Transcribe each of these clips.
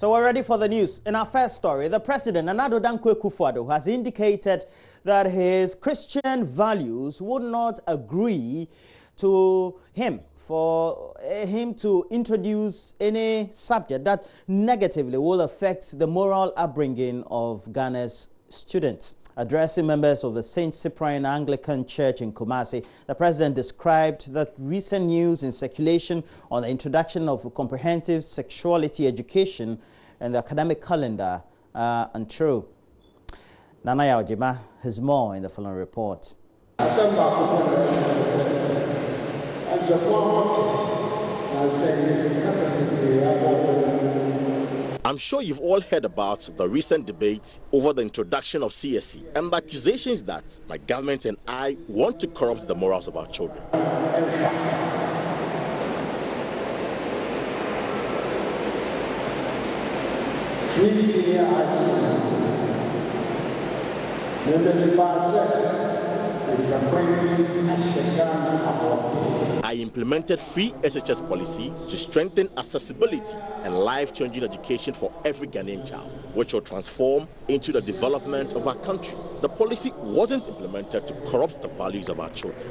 So we're ready for the news. In our first story, the president, Nana Addo Dankwa Akufo-Addo, has indicated that his Christian values would not agree to him for him to introduce any subject that negatively will affect the moral upbringing of Ghana's students. Addressing members of the St. Cyprian Anglican Church in Kumasi, the president described that recent news in circulation on the introduction of comprehensive sexuality education and the academic calendar are untrue. Nana Yaojima has more in the following report. I'm sure you've all heard about the recent debate over the introduction of CSE and the accusations that my government and I want to corrupt the morals of our children. I implemented free SHS policy to strengthen accessibility and life-changing education for every Ghanaian child, which will transform into the development of our country. The policy wasn't implemented to corrupt the values of our children.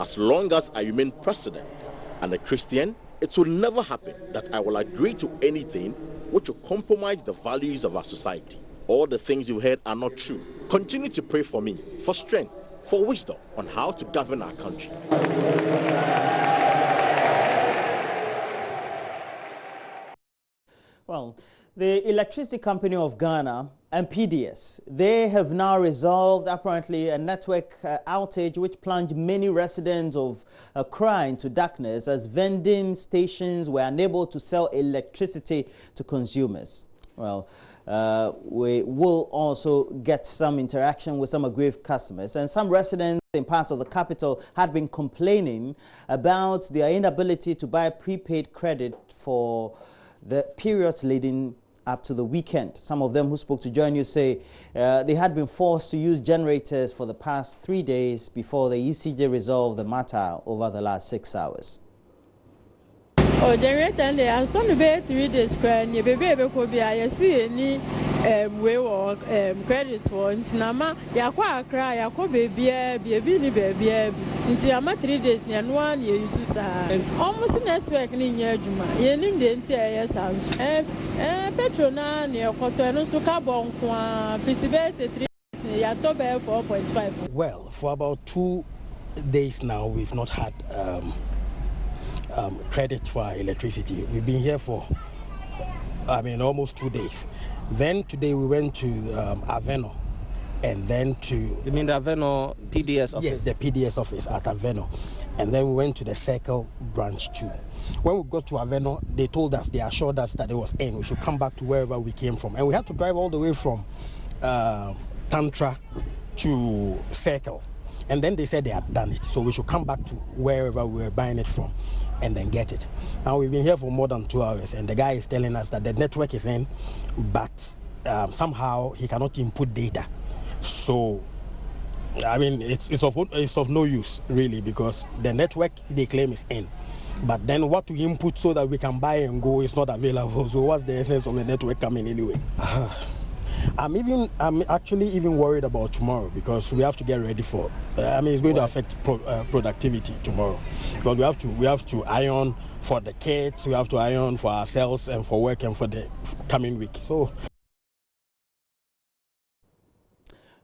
As long as I remain president and a Christian, it will never happen that I will agree to anything which will compromise the values of our society. All the things you heard are not true. Continue to pray for me, for strength, for wisdom on how to govern our country. Well, the Electricity Company of Ghana and PDS, they have now resolved apparently a network outage which plunged many residents of Accra into darkness as vending stations were unable to sell electricity to consumers. Well, we will also get some interaction with some aggrieved customers, and some residents in parts of the capital had been complaining about their inability to buy prepaid credit for the periods leading up to the weekend. Some of them who spoke to JoyNews say they had been forced to use generators for the past 3 days before the ECJ resolved the matter over the last 6 hours. Oh, generator, and they are some about 3 days. Crying, your baby could be. I see any way or credit ones. Nama, Yakwa cry, Yako baby, baby. Into Yama 3 days, and 1 year you say. Almost a network in Yajuma. Yening the entire sounds. Petrona near Cotton, so carbon, 50 best 3 days, Yatobe 4.5. Well, for about 2 days now, we've not had credit for our electricity. We've been here for, almost 2 days. Then today we went to Aveno, and then to... You mean the Aveno PDS office? Yes, the PDS office at Aveno. And then we went to the Circle branch too. When we got to Aveno, they told us, they assured us that it was in. We should come back to wherever we came from. And we had to drive all the way from Tantra to Circle. And then they said they had done it, so we should come back to wherever we were buying it from and then get it. Now we've been here for more than 2 hours, and the guy is telling us that the network is in, but somehow he cannot input data. So, it's of no use really, because the network they claim is in, but then what to input so that we can buy and go is not available. So what's the essence of the network coming anyway? I'm actually even worried about tomorrow, because we have to get ready for. It's going to affect productivity tomorrow, because we have to iron for the kids, we have to iron for ourselves and for work and for the coming week. So.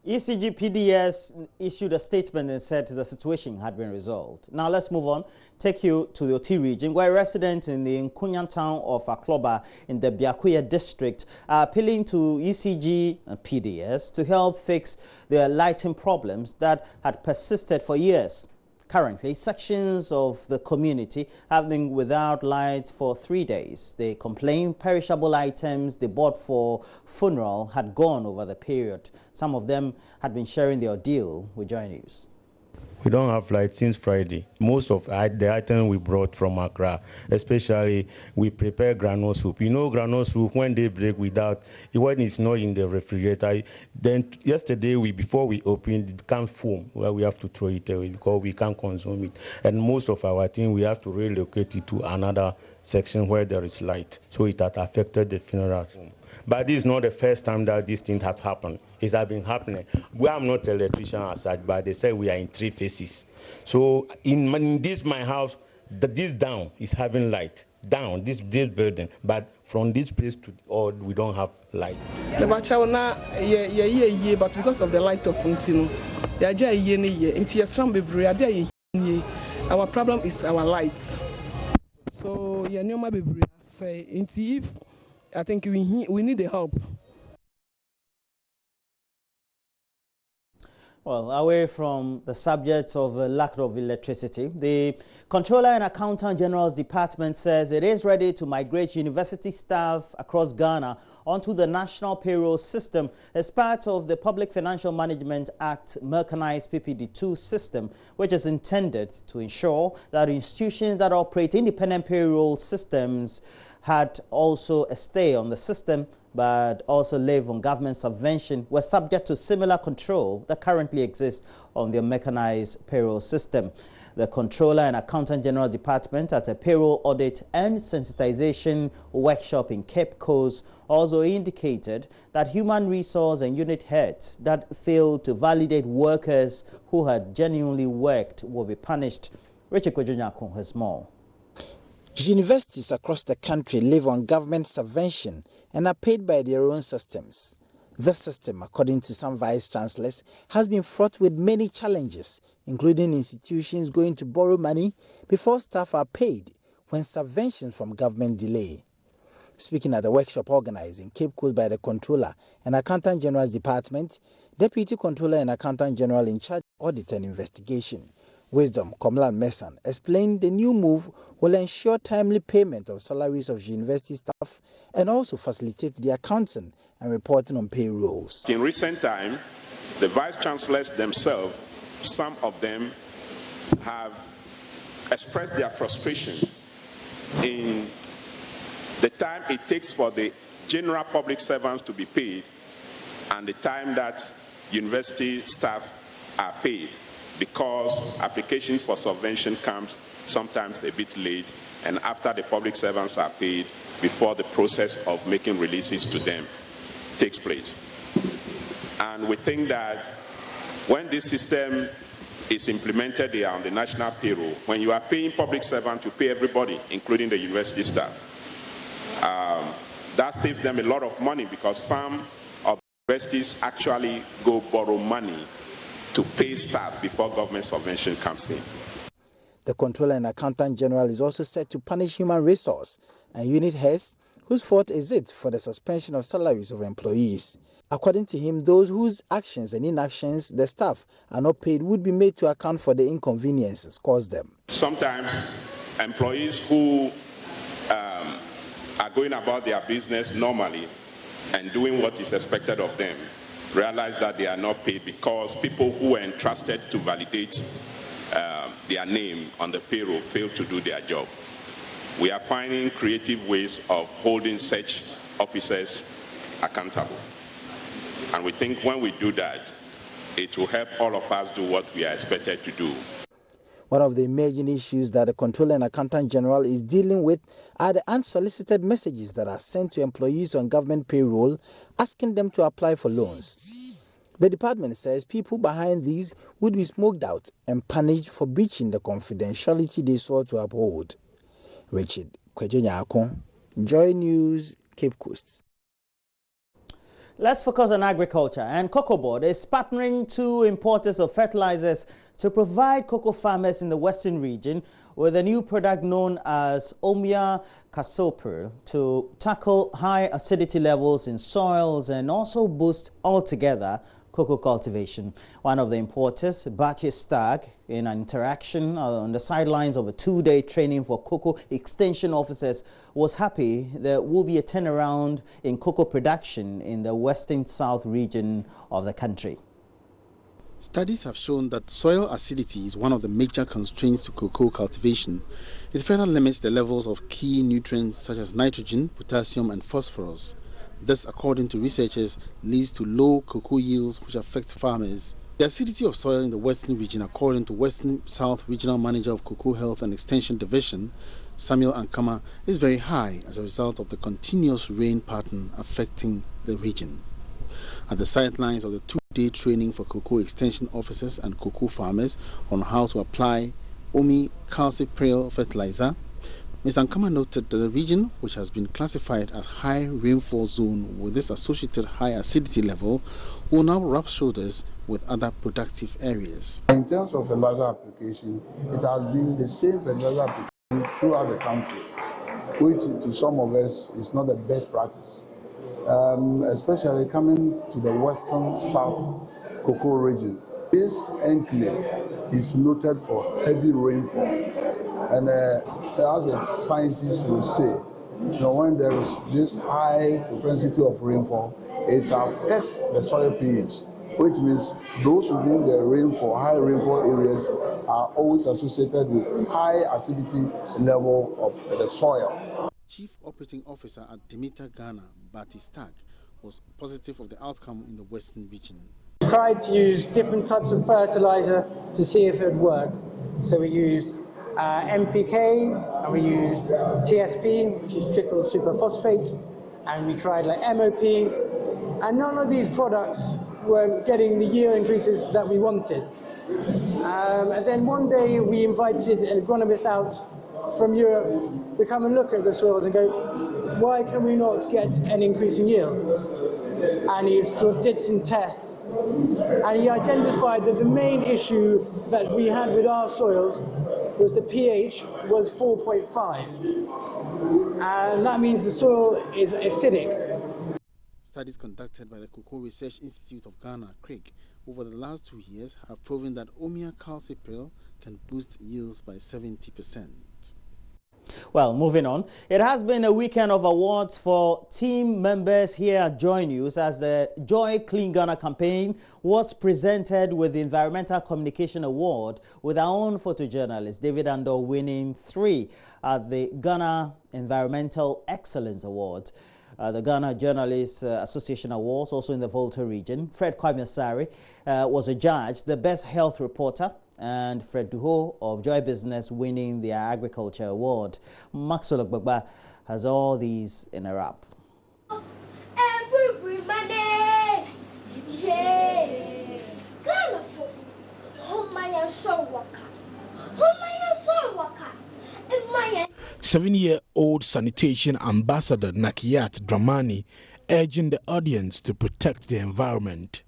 ECG PDS issued a statement and said the situation had been resolved. Now let's move on. Take you to the Oti region, where residents in the Nkunyan town of Akloba in the Biakuya district are appealing to ECG and PDS to help fix their lighting problems that had persisted for years. Currently, sections of the community have been without lights for 3 days. They complain perishable items they bought for funeral had gone over the period. Some of them had been sharing their ordeal with JoyNews. We don't have light since Friday. Most of the items we brought from Accra, especially we prepare granola soup. You know granola soup, when they break when it's not in the refrigerator, then yesterday before we opened, it becomes foam where we have to throw it away because we can't consume it. And most of our thing, we have to relocate it to another section where there is light. So it has affected the funeral home. But this is not the first time that this thing has happened. It has been happening. I'm not an electrician as such, but they say we are in 3 phases. So in my house, this down is having light. Down, this building. But from this place to all, we don't have light. But because of the light of Puntino, our problem is our lights. So if I think we need the help. Well, away from the subject of lack of electricity, the Controller and Accountant General's Department says it is ready to migrate university staff across Ghana onto the national payroll system as part of the Public Financial Management Act mechanized PPD2 system, which is intended to ensure that institutions that operate independent payroll systems had also a stay on the system but also live on government subvention were subject to similar control that currently exists on the mechanized payroll system. The Controller and Accountant General Department at a payroll audit and sensitization workshop in Cape Coast also indicated that human resource and unit heads that failed to validate workers who had genuinely worked will be punished. Richard Kwejunyakon has more. Universities across the country live on government subvention and are paid by their own systems. The system, according to some vice-chancellors, has been fraught with many challenges, including institutions going to borrow money before staff are paid when subventions from government delay. Speaking at the workshop organized in Cape Coast by the Controller and Accountant General's Department, Deputy Controller and Accountant General in charge of audit and investigation, Wisdom Komlan Mesan, explained the new move will ensure timely payment of salaries of university staff and also facilitate the accounting and reporting on payrolls. In recent time, the vice-chancellors themselves, some of them have expressed their frustration in the time it takes for the general public servants to be paid and the time that university staff are paid, because application for subvention comes sometimes a bit late and after the public servants are paid before the process of making releases to them takes place. And we think that when this system is implemented here on the national payroll, when you are paying public servants, you pay everybody, including the university staff. That saves them a lot of money because some of the universities actually go borrow money to pay staff before government subvention comes in. The Controller and Accountant General is also set to punish human resource and unit heads whose fault is it for the suspension of salaries of employees. According to him, those whose actions and inactions the staff are not paid would be made to account for the inconveniences caused them. Sometimes employees who are going about their business normally and doing what is expected of them realize that they are not paid because people who were entrusted to validate their name on the payroll failed to do their job. We are finding creative ways of holding such officers accountable. And we think when we do that, it will help all of us do what we are expected to do. One of the emerging issues that the Controller and Accountant General is dealing with are the unsolicited messages that are sent to employees on government payroll asking them to apply for loans. The department says people behind these would be smoked out and punished for breaching the confidentiality they swore to uphold. Richard Kwejunyakon, Joy News, Cape Coast. Let's focus on agriculture, and Cocoa Board is partnering two importers of fertilizers to provide cocoa farmers in the western region with a new product known as Omia Casopur to tackle high acidity levels in soils and also boost altogether cocoa cultivation. One of the importers, Batya Stag, in an interaction on the sidelines of a 2-day training for cocoa extension officers, was happy there will be a turnaround in cocoa production in the western south region of the country. Studies have shown that soil acidity is one of the major constraints to cocoa cultivation. It further limits the levels of key nutrients such as nitrogen, potassium and phosphorus. This, according to researchers, leads to low cocoa yields which affect farmers. The acidity of soil in the Western region, according to Western South Regional Manager of Cocoa Health and Extension Division, Samuel Ankama, is very high as a result of the continuous rain pattern affecting the region. At the sidelines of the two-day training for cocoa extension officers and cocoa farmers on how to apply Omi calcipril fertilizer, Mr. Ankama noted that the region, which has been classified as high rainfall zone with this associated high acidity level, will now rub shoulders with other productive areas. In terms of fertilizer application, it has been the same fertilizer application throughout the country, which to some of us is not the best practice, especially coming to the Western South cocoa region. This enclave is noted for heavy rainfall, and as a scientist will say, when there is this high propensity of rainfall, it affects the soil pH, which means those within the high rainfall areas are always associated with high acidity level of the soil. Chief Operating Officer at Demeter Ghana, Batistak, was positive of the outcome in the Western region. We tried to use different types of fertilizer to see if it would work. So we used NPK, and we used TSP, which is triple superphosphate, and we tried like MOP, and none of these products were getting the yield increases that we wanted. And then one day we invited an agronomist out from Europe to come and look at the soils and go, why can we not get an increase in yield? And he did some tests, and he identified that the main issue that we had with our soils was the pH was 4.5, and that means the soil is acidic. Studies conducted by the Cocoa Research Institute of Ghana, CRIG, over the last 2 years have proven that Omia calcipril can boost yields by 70%. Well, moving on, it has been a weekend of awards for team members here at JoyNews as the Joy Clean Ghana campaign was presented with the Environmental Communication Award, with our own photojournalist David Ando winning 3 at the Ghana Environmental Excellence Award. The Ghana Journalists Association Awards, also in the Volta region. Fred Kwame was a judge, the Best Health Reporter, and Fred Duho of Joy Business winning the Agriculture Award. Maxwell Ogbagba has all these in a wrap. Seven-year-old sanitation ambassador Nakiat Dramani urging the audience to protect the environment.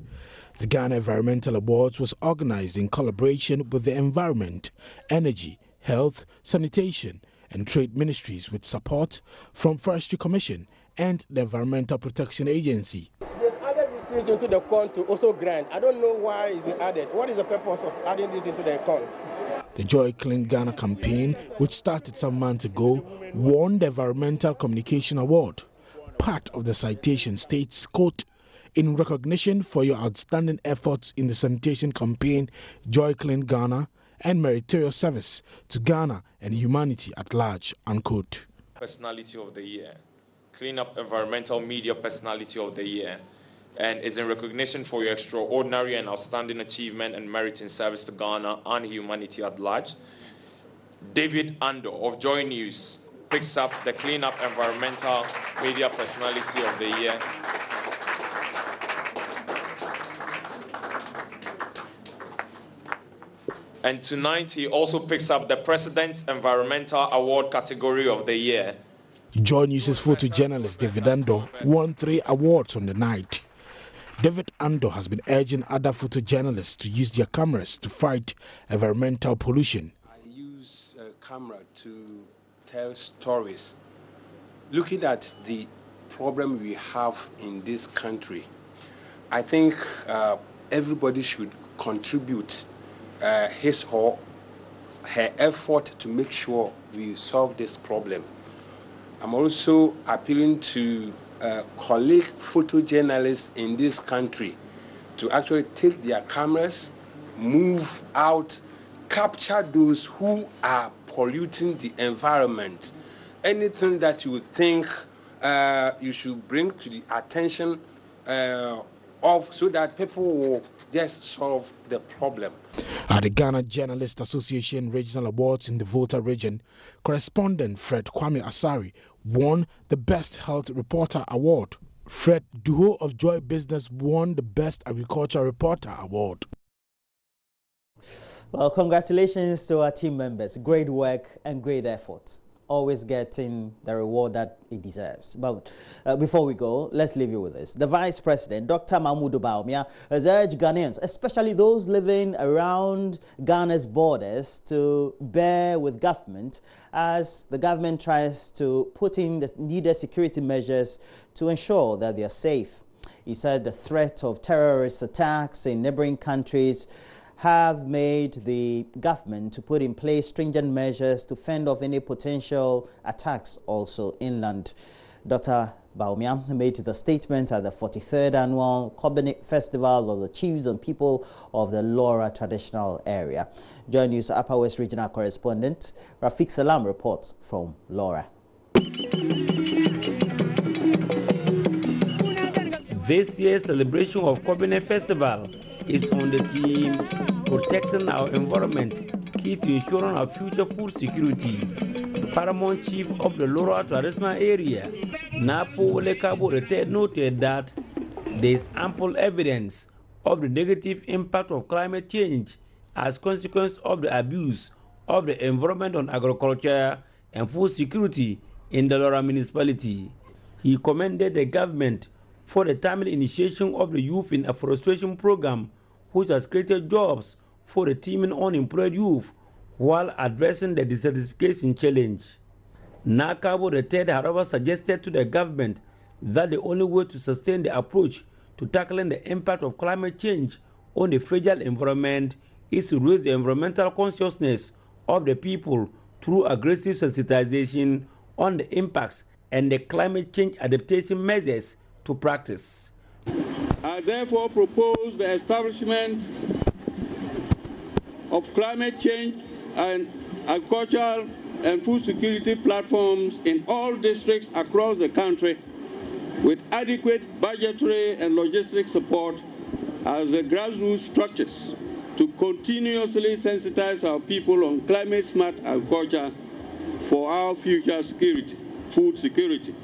The Ghana Environmental Awards was organized in collaboration with the Environment, Energy, Health, Sanitation and Trade Ministries with support from Forestry Commission and the Environmental Protection Agency. They've added these things into the corn to also grind. I don't know why it's been added. What is the purpose of adding this into the corn? The Joy Clean Ghana campaign, which started some months ago, won the Environmental Communication Award. Part of the citation states, quote, "In recognition for your outstanding efforts in the sanitation campaign, Joy Clean Ghana, and meritorious service to Ghana and humanity at large," unquote. Personality of the Year, Clean Up Environmental Media Personality of the Year, and is in recognition for your extraordinary and outstanding achievement and merit in service to Ghana and humanity at large. David Ando of JoyNews picks up the Clean Up Environmental Media Personality of the Year. And tonight he also picks up the President's Environmental Award category of the year. JoyNews' photojournalist David Ando won 3 awards on the night. David Ando has been urging other photojournalists to use their cameras to fight environmental pollution. I use a camera to tell stories. Looking at the problem we have in this country, I think everybody should contribute his or her effort to make sure we solve this problem. I'm also appealing to colleague photojournalists in this country to actually take their cameras move out, capture those who are polluting the environment. Anything that you think you should bring to the attention of, so that people will just solve the problem. At the Ghana Journalists Association Regional Awards in the Volta region, correspondent Fred Kwame Asari won the Best Health Reporter Award. Fred Duho of Joy Business won the Best Agriculture Reporter Award. Well, congratulations to our team members. Great work and great efforts. Always getting the reward that it deserves. But before we go, let's leave you with this. The Vice President, Dr. Mahmoud Bawumia, has urged Ghanaians, especially those living around Ghana's borders, to bear with government as the government tries to put in the needed security measures to ensure that they are safe. He said the threat of terrorist attacks in neighboring countries have made the government to put in place stringent measures to fend off any potential attacks also inland. Dr. Bawumia made the statement at the 43rd Annual Cabinet Festival of the Chiefs and People of the Laura Traditional Area. JoyNews Upper West Regional Correspondent Rafiq Salam reports from Laura. This year's celebration of Cabinet Festival is on the theme Protecting Our Environment, Key to Ensuring Our Future Food Security. The Paramount Chief of the Laura Traditional Area, Napo Lekabo III, noted that there is ample evidence of the negative impact of climate change as consequence of the abuse of the environment on agriculture and food security in the Laura municipality. He commended the government for the timely initiation of the Youth in Afforestation program, which has created jobs for the teeming unemployed youth while addressing the desertification challenge. Nakabo III, however, suggested to the government that the only way to sustain the approach to tackling the impact of climate change on the fragile environment is to raise the environmental consciousness of the people through aggressive sensitization on the impacts and the climate change adaptation measures to practice. I therefore propose the establishment of climate change and agricultural and food security platforms in all districts across the country with adequate budgetary and logistic support as the grassroots structures to continuously sensitize our people on climate-smart agriculture for our future security, food security.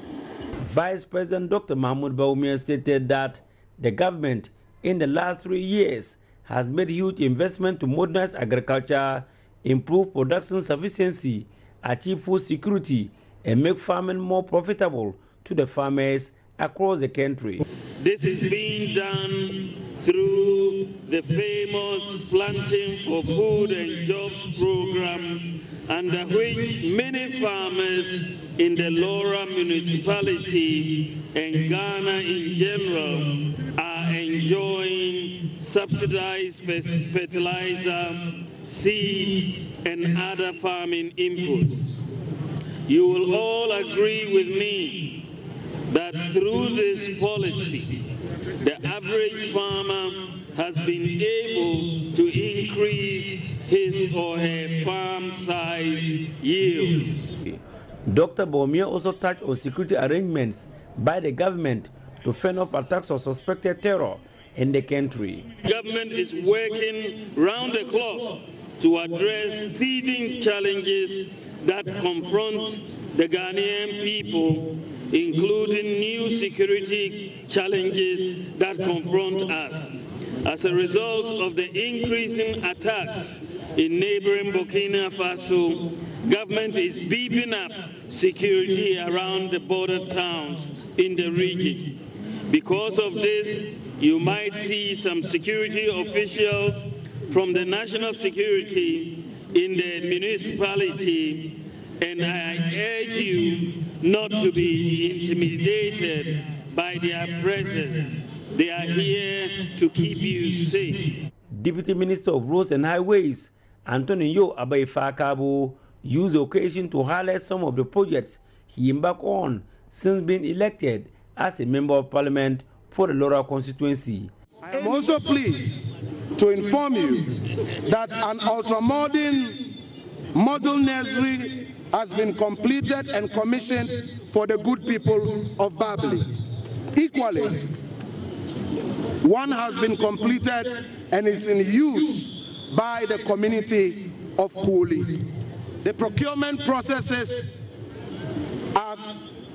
Vice President Dr. Mahmoud Bawumia stated that the government in the last 3 years has made huge investment to modernize agriculture, improve production sufficiency, achieve food security, and make farming more profitable to the farmers across the country. This is being done through the famous Planting for Food and Jobs program, under which many farmers in the Laura municipality and Ghana in general are enjoying subsidized fertilizer, seeds, and other farming inputs. You will all agree with me that through this policy, the average farmer has been able to increase his or her farm size yields. Dr. Bawumia also touched on security arrangements by the government to fend off attacks of suspected terror in the country. Government is working round the clock to address teething challenges that confront the Ghanaian people, including new security challenges that confront us. As a result of the increasing attacks in neighboring Burkina Faso, government is beefing up security around the border towns in the region. Because of this, you might see some security officials from the national security in the municipality, and I urge you not to be intimidated by their presence. They are here to keep you safe. Deputy Minister of Roads and Highways, Antonio Abayfakabo, used the occasion to highlight some of the projects he embarked on since being elected as a Member of Parliament for the Laura constituency. I am also pleased to inform you that an ultramodern model nursery has been completed and commissioned for the good people of Babili. Equally, one has been completed and is in use by the community of Kuli. The procurement processes are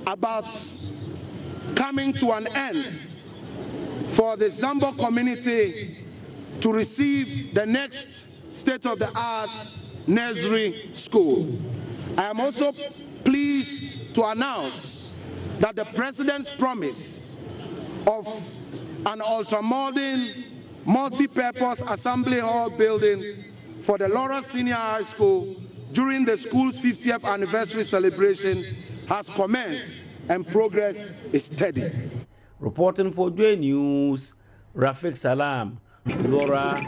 about coming to an end for the Zambo community to receive the next state-of-the-art nursery school. I am also pleased to announce that the President's promise of an ultramodern, multi-purpose assembly hall building for the Laura Senior High School during the school's 50th anniversary celebration has commenced and progress is steady. Reporting for JoyNews, Rafiq Salam, Laura.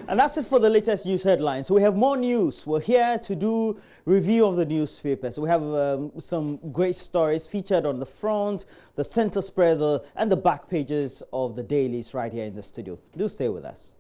And that's it for the latest news headlines. We have more news. We're here to do review of the newspapers. We have some great stories featured on the front, the center spreads, and the back pages of the dailies right here in the studio. Do stay with us.